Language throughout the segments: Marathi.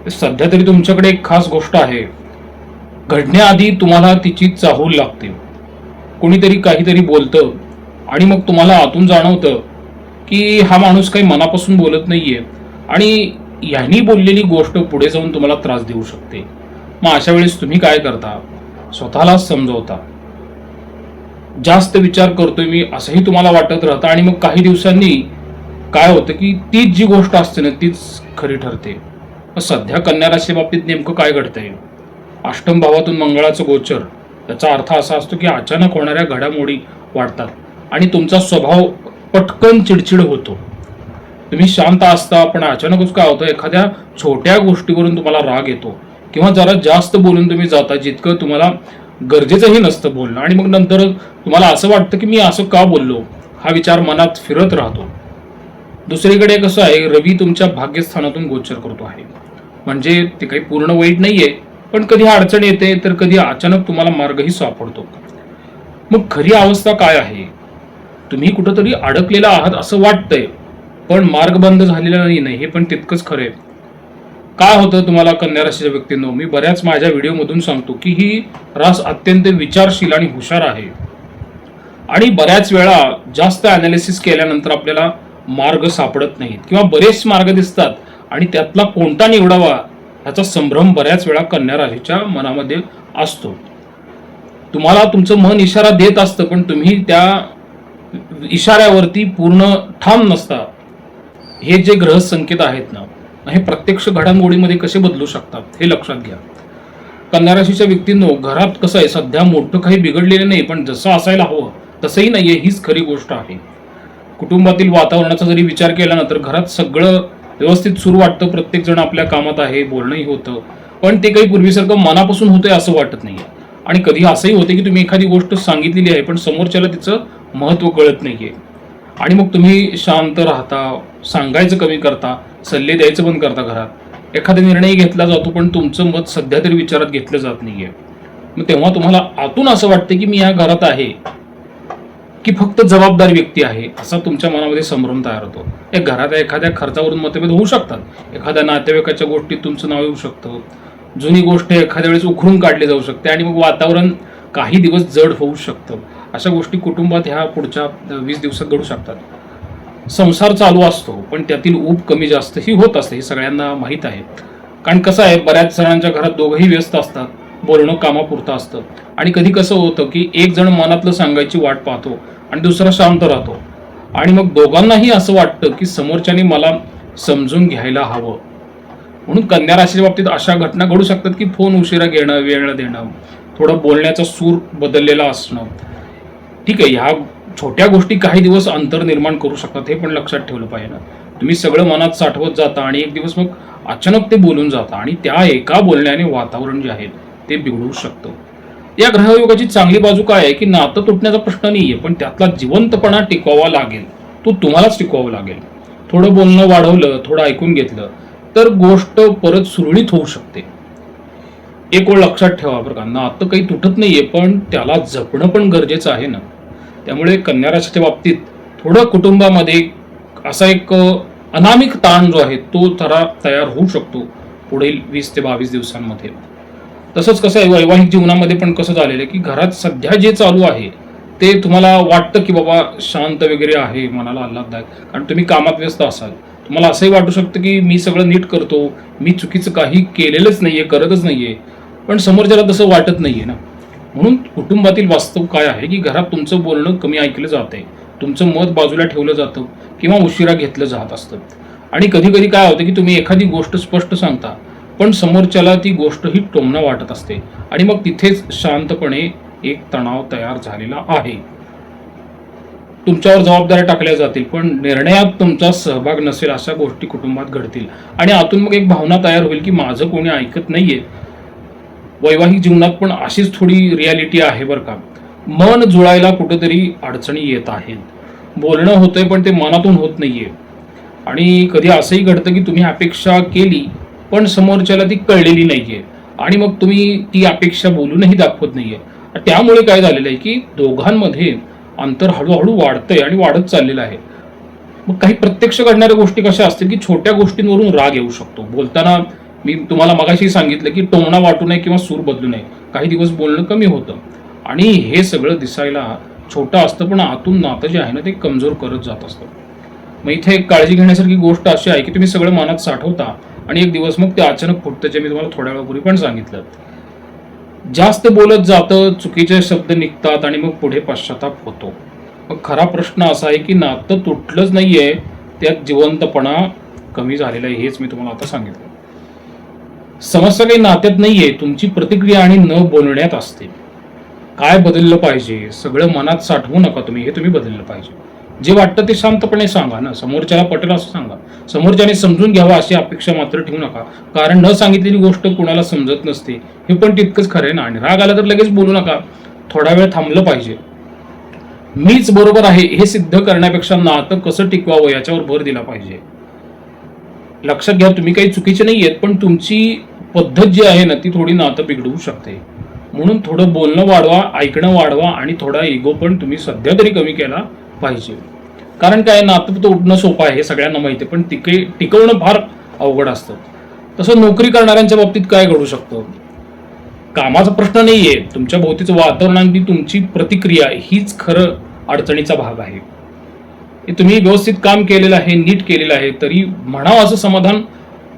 सध्या तरी तुमच्याकडे एक खास गोष्ट आहे. घडण्याआधी तुम्हाला तिची चाहूल लागते. कोणीतरी काहीतरी बोलतं आणि मग तुम्हाला आतून जाणवतं की हा माणूस काही मनापासून बोलत नाहीये आणि यांनी बोललेली गोष्ट पुढे जाऊन तुम्हाला त्रास देऊ शकते. मग अशा वेळेस तुम्ही काय करता? स्वतःला समजवता. जास्त विचार करतोय मी असंही तुम्हाला वाटत राहतं आणि मग काही दिवसांनी काय होतं की तीच जी गोष्ट असते ना तीच खरी ठरते. मग सध्या कन्या राशी बाबतीत नेमकं काय घडतंय? अष्टम भावातून मंगळाचं गोचर. त्याचा अर्थ असा असतो की अचानक होणाऱ्या घडामोडी वाढतात आणि तुमचा स्वभाव पटकन चिडचिड होतो. तुम्ही शांत असता पण अचानकच काय होतं, एखाद्या छोट्या गोष्टीवरून तुम्हाला राग येतो किंवा जरा जास्त बोलून तुम्ही जाता जितकं तुम्हाला गरजेचंही नसतं बोलणं आणि मग नंतर तुम्हाला असं वाटतं की मी असं का बोललो, हा विचार मनात फिरत राहतो. दुसरीकडे कसं आहे, रवी तुमच्या भाग्यस्थानातून गोचर करतो आहे. म्हणजे ते काही पूर्ण वाईट नाहीये, पण कधी अडचण येते तर कधी अचानक तुम्हाला मार्गही सापडतो. मग खरी अवस्था काय आहे? तुम्ही कुठंतरी अडकलेला आहात असं वाटतंय, पण मार्ग बंद झालेला नाही हे पण तितकंच खरंय. काय होतं तुम्हाला कन्या राशीच्या व्यक्तींनो, मी बऱ्याच माझ्या व्हिडिओमधून सांगतो की ही रास अत्यंत विचारशील आणि हुशार आहे आणि बऱ्याच वेळा जास्त अनालिसिस केल्यानंतर आपल्याला मार्ग सापडत नाहीत किंवा बरेच मार्ग दिसतात आणि त्यातला कोणता निवडावा ह्याचा संभ्रम बऱ्याच वेळा कन्या राशीच्या मनामध्ये असतो. तुम्हाला तुमचं मन इशारा देत असतं पण तुम्ही त्या इशाऱ्यावरती पूर्ण ठाम नसता. हे जे ग्रह संकेत आहेत ना, हे प्रत्यक्ष घडामोडीमध्ये कसे बदलू शकतात हे लक्षात घ्या. कन्या राशीच्या व्यक्तींनो, घरात कसं आहे, सध्या मोठं काही बिघडलेलं नाही पण जसं असायला हवं तसंही नाहीये, हीच खरी गोष्ट आहे. कुटुंबातील वातावरणाचा जरी विचार केला ना तर घरात सगळं व्यवस्थित सुरू वाटतं, प्रत्येक जण आपल्या कामात आहे, बोलणंही होतं, पण ते काही पूर्वीसारखं मनापासून होतंय असं वाटत नाहीये. आणि कधी असंही होते की तुम्ही एखादी गोष्ट सांगितलेली आहे पण समोरच्याला तिचं महत्त्व कळत नाहीये आणि मग तुम्ही शांत राहता, सांगायचं कमी करता, सल्ले द्यायचं बंद करता. घरात एखादा निर्णय घेतला जातो पण तुमचं मत सध्या तरी विचारात घेतलं जात नाहीये. मग तेव्हा तुम्हाला आतून असं वाटतं की मी या घरात आहे की फक्त जबाबदार व्यक्ती आहे, असा तुमच्या मनामध्ये संभ्रम तयार होतो. एक घरात एखाद्या खर्चावरून मतभेद होऊ शकतात, एखाद्या नातेवाईकाच्या गोष्टीत तुमचं नाव येऊ शकतं, जुनी गोष्ट एखाद्या वेळेस उखडून काढली जाऊ शकते आणि मग वातावरण काही दिवस जड होऊ शकतं. अशा गोष्टी कुटुंबात ह्या पुढच्या 20 दिवसात घडू शकतात. संसार चालू असतो पण त्यातील ऊब कमी जास्त ही होत असते, हे सगळ्यांना माहीत आहे. कारण कसं आहे, बऱ्याच जणांच्या घरात दोघंही व्यस्त असतात, बोलणं कामापुरतं असतं आणि कधी कसं होतं की एक जण मनातलं सांगायची वाट पाहतो आणि दुसरा शांत राहतो आणि मग दोघांनाही असं वाटतं की समोरच्याने मला समजून घ्यायला हवं. म्हणून कन्या राशीच्या बाबतीत अशा घटना घडू शकतात की फोन उशिरा घेणं, वेळ देणं, थोडं बोलण्याचा सूर बदललेला असणं. ठीक आहे, ह्या छोट्या गोष्टी काही दिवस अंतर निर्माण करू शकतात, हे पण लक्षात ठेवलं पाहिजे ना. तुम्ही सगळं मनात साठवत जाता आणि एक दिवस मग अचानक ते बोलून जाता आणि त्या एका बोलण्याने वातावरण जे आहे ते बिघडू शकतं. या ग्रहयोगाची चांगली बाजू काय आहे की नातं तुटण्याचा प्रश्न नाहीये, पण त्यातला जिवंतपणा टिकवावा लागेल, तो तुम्हालाच टिकवावा लागेल. थोडं बोलणं वाढवलं, थोडं ऐकून घेतलं तर गोष्ट परत सुरळीत होऊ शकते. एक ओळ लक्षात ठेवा बरं का, नातं काही तुटत नाहीये पण त्याला जपणं पण गरजेचं आहे ना. त्यामुळे कन्या राशीच्या बाबतीत थोडं कुटुंबामध्ये असा एक अनामिक ताण जो आहे तो तयार होऊ शकतो पुढील 20 ते 22 दिवसांमध्ये. तसंच कसं आहे, वैवाहिक जीवनामध्ये पण कसं झालेलं आहे की घरात सध्या जे चालू आहे ते तुम्हाला वाटतं की बाबा शांत वगैरे आहे, मनाला आल्हाददायक, कारण तुम्ही कामात व्यस्त असाल. तुम्हाला असंही वाटू शकतं की मी सगळं नीट करतो, मी चुकीचं काही केलेलंच नाहीये, करतच नाहीये, पण समोरच्याला तसं वाटत नाहीये ना. म्हणून कुटुंबातील वास्तव काय आहे की घरात तुमचं बोलणं कमी ऐकलं जातंय, तुमचं मत बाजूला ठेवलं जातं किंवा उशिरा घेतलं जात असतं. आणि कधी कधी काय होतं की तुम्ही एखादी गोष्ट स्पष्ट सांगता पण समोरच्याला ती गोष्ट ही टोमणं वाटत असते आणि मग तिथेच शांतपणे एक तणाव तयार झालेला आहे. तुमच्यावर जबाबदाऱ्या टाकल्या जातील पण निर्णयात तुमचा सहभाग नसेल, अशा गोष्टी कुटुंबात घडतील आणि आतून मग एक भावना तयार होईल की माझं कोणी ऐकत नाहीये. वैवाहिक जीवनात पण अशीच थोडी रियालिटी आहे बरं का. मन जुळायला कुठेतरी अडचणी येत आहेत, बोलणं होतंय पण ते मनातून होत नाहीये आणि कधी असंही घडतं की तुम्ही अपेक्षा केली पण समोरच्याला ती कळलेली नाहीये आणि मग तुम्ही ती अपेक्षा बोलूनही दाखवत नाहीये. त्यामुळे काय झालेलं आहे की दोघांमध्ये अंतर हळूहळू वाढतंय आणि वाढत चाललेलं आहे. मग काही प्रत्यक्ष घडणाऱ्या गोष्टी कशा असतील की छोट्या गोष्टींवरून राग येऊ शकतो. बोलताना मी तुम्हाला मगाशी सांगितलं की टोमणा वाटू नये किंवा सूर बदलू नये, काही दिवस बोलणं कमी होतं आणि हे सगळं दिसायला छोटं असतं, पण आतून नातं जे आहे ना ते कमजोर करत जात असतं. मग इथे एक काळजी घेण्यासारखी गोष्ट अशी आहे की तुम्ही सगळं मनात साठवता आणि एक दिवस मग ते अचानक फुटतं, जे मी तुम्हाला थोड्या वेळापूर्वी पण सांगितलं. जास्त बोलत जातं, चुकीचे शब्द निघतात आणि मग पुढे पश्चाताप होतो. मग खरा प्रश्न असा आहे की नातं तुटलंच नाहीये, त्यात जिवंतपणा कमी झालेला आहे, हेच मी तुम्हाला आता सांगितलं. समस्या काही नात्यात नाहीये, तुमची प्रतिक्रिया आणि न बोलण्यात असते. काय बदललं पाहिजे? सगळं मनात साठवू नका तुम्ही, हे तुम्ही बदललं पाहिजे. जे वाटतं ते शांतपणे सांगा ना, समोरच्याला पटेल असं सांगा. समोरच्याने समजून घ्यावा अशी अपेक्षा मात्र ठेवू नका, कारण न सांगितलेली गोष्ट कुणाला समजत नसते, हे पण तितकंच खरं आहे ना. आणि राग आला तर लगेच बोलू नका, थोडा वेळ थांबलं पाहिजे. मीच बरोबर आहे हे सिद्ध करण्यापेक्षा नातं कसं टिकवावं याच्यावर भर दिला पाहिजे. लक्षात घ्या, तुम्ही काही चुकीचे नाही आहेत, पण तुमची पद्धत जी आहे ना ती थोडी नातं बिघडवू शकते. म्हणून थोडं बोलणं वाढवा, ऐकणं वाढवा आणि थोडा इगो पण तुम्ही सध्या तरी कमी केला पाहिजे. कारण काय, नातं तोडणं सोपं आहे हे सगळ्यांना माहिती आहे, पण टिकवणं फार अवघड असतं. तसं नोकरी करणाऱ्यांच्या बाबतीत काय घडू शकतं? कामाचा प्रश्न नाहीये, तुमच्या भोवतीचं वातावरण आणि तुमची प्रतिक्रिया हीच खरं अडचणीचा भाग आहे. हे तुम्ही व्यवस्थित काम केलेलं आहे, नीट केलेलं आहे, तरी म्हणावं असं समाधान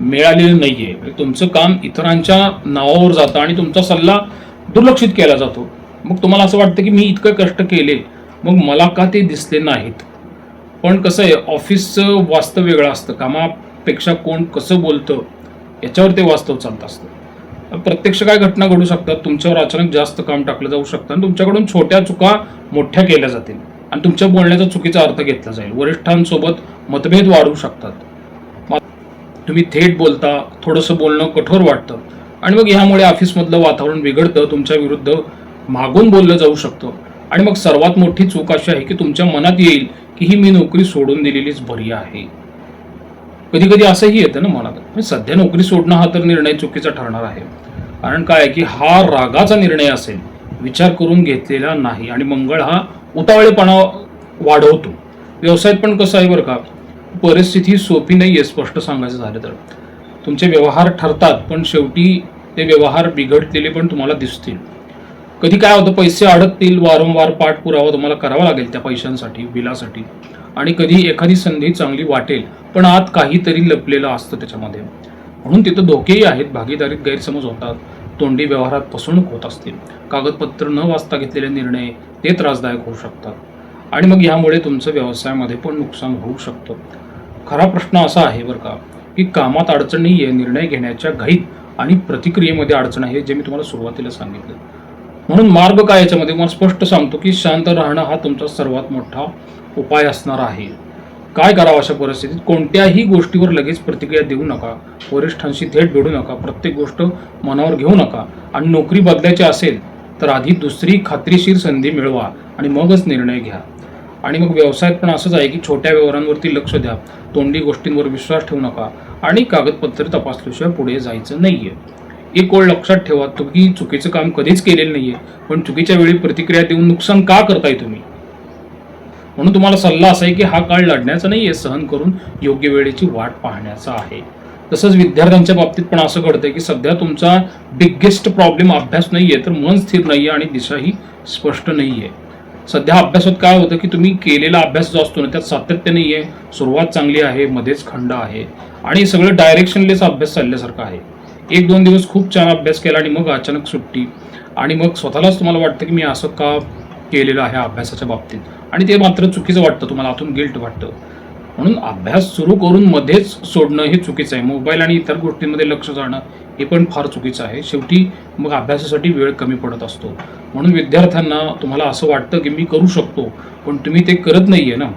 मिळालेलं नाहीये. तुमचं काम इतरांच्या नावावर जातं आणि तुमचा सल्ला दुर्लक्षित केला जातो. मग तुम्हाला असं वाटतं की मी इतकं कष्ट केले, मग मला का ते दिसले नाहीत. पण कसं आहे, ऑफिसचं वास्तव वेगळं असतं, कामापेक्षा कोण कसं बोलतं याच्यावर ते वास्तव चालत असतं. प्रत्यक्ष काय घटना घडू शकतात, तुमच्यावर अचानक जास्त काम टाकलं जाऊ शकतं आणि तुमच्याकडून छोट्या चुका मोठ्या केल्या जातील आणि तुमच्या बोलण्याचा चुकीचा अर्थ घेतला जाईल. वरिष्ठांसोबत मतभेद वाढू शकतात. तुम्ही थेट बोलता, थोडंसं बोलणं कठोर वाटतं आणि मग ह्यामुळे ऑफिसमधलं वातावरण बिघडतं, तुमच्या विरुद्ध मागून बोललं जाऊ शकतं. आणि मग सर्वात मोठी चूक अशी आहे की तुमच्या मनात येईल की ही मी नोकरी सोडून दिलेलीच बरी आहे. कधी कधी असंही येतं ना मनात, सध्या नोकरी सोडणं हा तर निर्णय चुकीचा ठरणार आहे. कारण काय की हा रागाचा निर्णय असेल, विचार करून घेतलेला नाही आणि मंगळ हा उतावळेपणा वाढवतो. व्यवसायात पण कसं आहे बरं का, परिस्थिती सोपी नाहीये. स्पष्ट सांगायचं झालं तर तुमचे व्यवहार ठरतात, पण शेवटी ते व्यवहार बिघडलेले पण तुम्हाला दिसतील. कधी काय होतं, पैसे अडकतील, वारंवार पाठपुरावा तुम्हाला करावा लागेल त्या पैशांसाठी, बिलासाठी. आणि कधी एखादी संधी चांगली वाटेल, पण आत काहीतरी लपलेलं असतं त्याच्यामध्ये. म्हणून तिथं धोकेही आहेत, भागीदारीत गैरसमज होतात, तोंडी व्यवहारात फसवणूक होत असतील, कागदपत्र न वाचता घेतलेले निर्णय ते त्रासदायक होऊ शकतात आणि मग ह्यामुळे तुमचं व्यवसायामध्ये पण नुकसान होऊ शकतं. खरा प्रश्न असा आहे बरं का, की कामात अडचण नाही आहे, निर्णय घेण्याच्या घाईत आणि प्रतिक्रियेमध्ये अडचण आहे, जे मी तुम्हाला सुरुवातीला सांगितलं. म्हणून मार्ग काय याच्यामध्ये मला स्पष्ट सांगतो की शांत राहणं हा तुमचा सर्वात मोठा उपाय असणार आहे. काय करावं अशा परिस्थितीत? कोणत्याही गोष्टीवर लगेच प्रतिक्रिया देऊ नका, वरिष्ठांशी थेट भेटू नका, प्रत्येक गोष्ट मनावर घेऊ नका आणि नोकरी बदलायची असेल तर आधी दुसरी खात्रीशीर संधी मिळवा आणि मगच निर्णय घ्या. आणि मग व्यवसायात पण असंच आहे की छोट्या व्यवहारांवरती लक्ष द्या, तोंडी गोष्टींवर विश्वास ठेवू नका आणि कागदपत्र तपासल्याशिवाय पुढे जायचं नाहीये. एक ओळ लक्षात ठेवा, तुम्ही चुकीचं काम कधीच केलेलं नाहीये, पण चुकीच्या वेळी प्रतिक्रिया देऊन नुकसान का करताय तुम्ही? म्हणून तुम्हाला सल्ला असा आहे की हा काळ लढण्याचा नाहीये, सहन करून योग्य वेळेची वाट पाहण्याचा आहे. तसंच विद्यार्थ्यांच्या बाबतीत पण असं घडतंय की सध्या तुमचा बिगेस्ट प्रॉब्लेम अभ्यास नाहीये, तर मन स्थिर नाहीये आणि दिशाही स्पष्ट नाहीये. सध्या अभ्यासात काय होतं की तुम्ही केलेला अभ्यास जो असतो ना त्यात सातत्य नाहीये, सुरुवात चांगली आहे, मध्येच खंड आहे आणि सगळं डायरेक्शनलेस अभ्यास चालल्यासारखं आहे. एक दोन दिवस खूप छान अभ्यास केला आणि मग अचानक सुट्टी आणि मग स्वतःलाच तुम्हाला वाटतं की मी असं का केलेलं आहे अभ्यासाच्या बाबतीत आणि ते मात्र चुकीचं वाटतं, तुम्हाला आतून गिल्ट वाटतं. म्हणून अभ्यास सुरू करून मध्येच सोडणं हे चुकीचं आहे. मोबाईल आणि इतर गोष्टींमध्ये लक्ष जाणं हे पण फार चुकीचं आहे. शेवटी मग अभ्यासासाठी वेळ कमी पडत असतो. म्हणून विद्यार्थ्यांना तुम्हाला असं वाटतं की मी करू शकतो, पण तुम्ही ते करत नाहीये ना,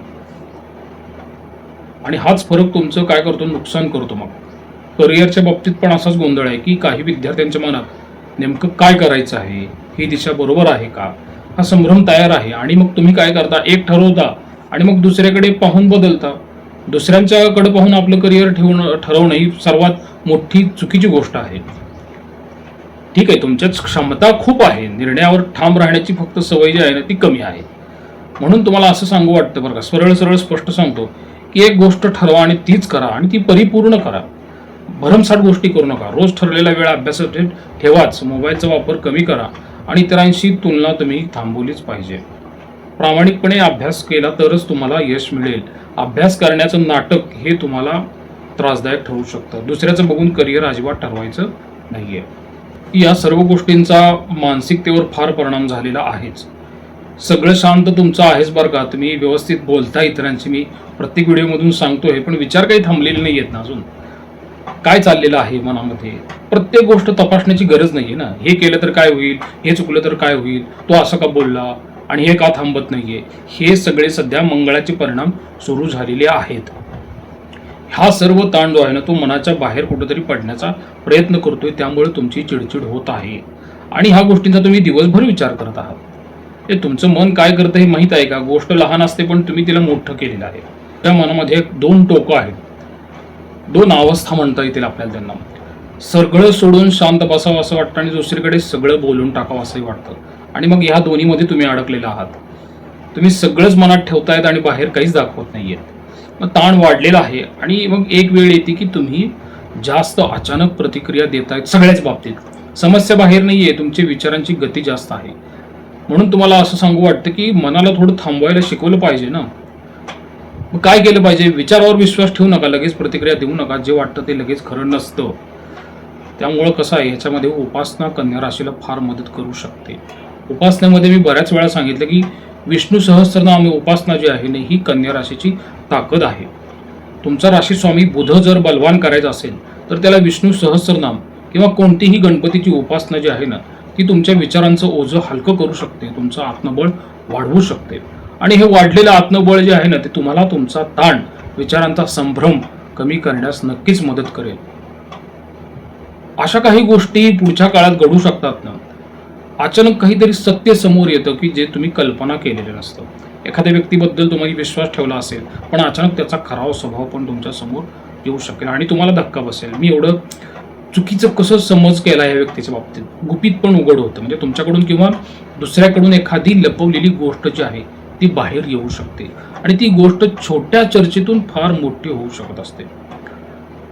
आणि हाच फरक तुमचं काय करतो, नुकसान करतो. मग करिअरच्या बाबतीत पण असाच गोंधळ आहे की काही विद्यार्थ्यांच्या मनात नेमकं काय करायचं आहे, ही दिशा बरोबर आहे का, हा संभ्रम तयार आहे. आणि मग तुम्ही काय करता, एक ठरवता आणि मग दुसऱ्याकडे पाहून बदलता. दुसऱ्यांच्याकडे पाहून आपलं करिअर ठरवणं ही सर्वात मोठी चुकीची गोष्ट आहे. ठीक आहे, तुमच्यात क्षमता खूप आहे, निर्णयावर ठाम राहण्याची फक्त सवय जी आहे ना ती कमी आहे. म्हणून तुम्हाला असं सांगू वाटतं बरं का, सरळ सरळ स्पष्ट सांगतो की एक गोष्ट ठरवा आणि तीच करा आणि ती परिपूर्ण करा. भरमसाठ गोष्टी करू नका. रोज ठरलेला वेळ अभ्यासासाठी ठेवाच. मोबाईलचा वापर कमी करा आणि इतरांशी तुलना तुम्ही थांबवलीच पाहिजे. प्रामाणिकपणे अभ्यास केला तरच तुम्हाला यश मिळेल. अभ्यास करण्याचं नाटक हे तुम्हाला त्रासदायक ठरू शकतं. दुसऱ्याचं बघून करिअर अजिबात ठरवायचं नाहीये. या सर्व गोष्टींचा मानसिकतेवर फार परिणाम झालेला आहेच. सगळं शांत तुमचं आहेच बरं का, तुम्ही व्यवस्थित बोलता इतरांशी, मी प्रत्येक व्हिडिओमधून सांगतोय, पण विचार काही थांबलेले नाही आहेत ना अजून. काय चाललेलं आहे मनामध्ये, प्रत्येक गोष्ट तपासण्याची गरज नाहीये ना. हे केलं तर काय होईल, हे चुकलं तर काय होईल, तो असं का बोलला आणि हे का थांबत नाहीये, हे सगळे सध्या मंगळाचे परिणाम सुरू झालेले आहेत. हा सर्व ताण जो आहे ना, तो मनाच्या बाहेर कुठेतरी पडण्याचा प्रयत्न करतोय. त्यामुळे तुमची चिडचिड होत आहे आणि ह्या गोष्टींचा तुम्ही दिवसभर विचार करत आहात. हे तुमचं मन काय करतं हे माहीत आहे का? गोष्ट लहान असते पण तुम्ही तिला मोठं केलेलं आहे. त्या मनामध्ये दोन टोकं आहेत, दोन अवस्था म्हणता येतील आपल्याला त्यांना. सगळं सोडून शांत बसावं असं वाटतं आणि दुसरीकडे सगळं बोलून टाकावं असंही वाटतं. आणि मग ह्या दोन्हीमध्ये तुम्ही अडकलेला आहात. तुम्ही सगळंच मनात ठेवतायत आणि बाहेर काहीच दाखवत नाहीयेत. मग ताण वाढलेला आहे आणि मग एक वेळ येते की तुम्ही जास्त अचानक प्रतिक्रिया देतायत सगळ्याच बाबतीत. समस्या बाहेर नाहीये, तुमच्या विचारांची गती जास्त आहे. म्हणून तुम्हाला असं सांगू वाटतं की मनाला थोडं थांबवायला शिकवलं पाहिजे ना. मग काय केलं पाहिजे? विचारावर विश्वास ठेवू नका, लगेच प्रतिक्रिया देऊ नका. जे वाटतं ते लगेच खरं नसतं. त्यामुळं कसं आहे, ह्याच्यामध्ये उपासना कन्या राशीला फार मदत करू शकते. उपासनेमध्ये मी बऱ्याच वेळा सांगितलं की विष्णू सहस्त्रनाम उपासना जी आहे ना, ही कन्या राशीची ताकद आहे. तुमचा राशी स्वामी बुध जर बलवान करायचा असेल तर त्याला विष्णू सहस्त्रनाम किंवा कोणतीही गणपतीची उपासना जी आहे ना, ती तुमच्या विचारांचं ओझं हलकं करू शकते, तुमचं आत्मबळ वाढवू शकते. आणि हे वाढलेलं आत्मबळ जे आहे ना, ते तुम्हाला तुमचा ताण, विचारांचा संभ्रम कमी करण्यास नक्कीच मदत करेल. अशा काही गोष्टी पुढच्या काळात घडू शकतात ना. अचानक काहीतरी सत्य समोर येतं की जे तुम्ही कल्पना केलेलं नसतं. एखाद्या व्यक्तीबद्दल तुम्ही विश्वास ठेवला असेल, पण अचानक त्याचा खराब स्वभाव पण तुमच्या समोर येऊ शकेल आणि तुम्हाला धक्का बसेल. मी एवढं चुकीचं कसं समज केला या व्यक्तीच्या बाबतीत, गुपित पण उघड होतं. म्हणजे तुमच्याकडून किंवा दुसऱ्याकडून एखादी लपवलेली गोष्ट जी आहे ती बाहेर येऊ शकते आणि ती गोष्ट छोट्या चर्चेतून फार मोठी होऊ शकत असते.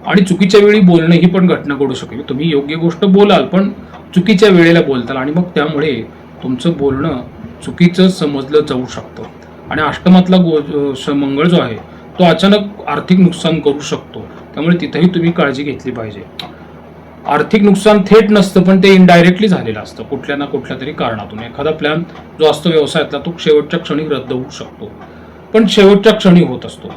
आणि चुकीच्या वेळी बोलणं ही पण घटना घडू शकेल. तुम्ही योग्य गोष्ट बोलाल पण चुकीच्या वेळेला बोलताल आणि मग त्यामुळे तुमचं बोलणं चुकीचं समजलं जाऊ शकतं. आणि अष्टमातला मंगळ जो आहे तो अचानक आर्थिक नुकसान करू शकतो. त्यामुळे तिथेही तुम्ही काळजी घेतली पाहिजे. आर्थिक नुकसान थेट नसतं पण ते इनडायरेक्टली झालेलं असतं कुठल्या ना कुठल्या तरी कारणातून. एखादा प्लॅन जो असतो व्यवसायातला तो शेवटच्या क्षणी रद्द होऊ शकतो, पण शेवटच्या क्षणी होत असतो.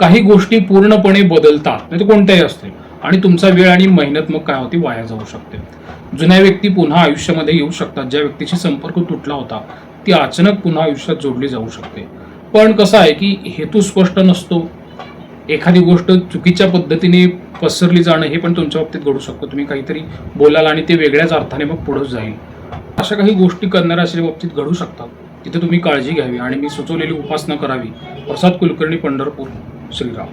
काही गोष्टी पूर्णपणे बदलतात, म्हणजे कोणत्याही असतील, आणि तुमचा वेळ आणि मेहनत मग काय होती, वाया जाऊ शकते. जुन्या व्यक्ती पुन्हा आयुष्यामध्ये येऊ शकतात. ज्या व्यक्तीशी संपर्क तुटला होता ती अचानक पुन्हा आयुष्यात जोडली जाऊ शकते. पण कसं आहे की हेतू स्पष्ट नसतो. एखादी गोष्ट चुकीच्या पद्धतीने पसरली जाणं हे पण तुमच्या बाबतीत घडू शकतं. तुम्ही काहीतरी बोलाल आणि ते वेगळ्याच अर्थाने मग पुढे जाईल. अशा काही गोष्टी कन्या राशीच्या बाबतीत घडू शकतात. तिथे तुम्ही काळजी घ्यावी आणि मी सुचवलेली उपासना करावी. प्रसाद कुलकर्णी, पंढरपूर. श्रीराम.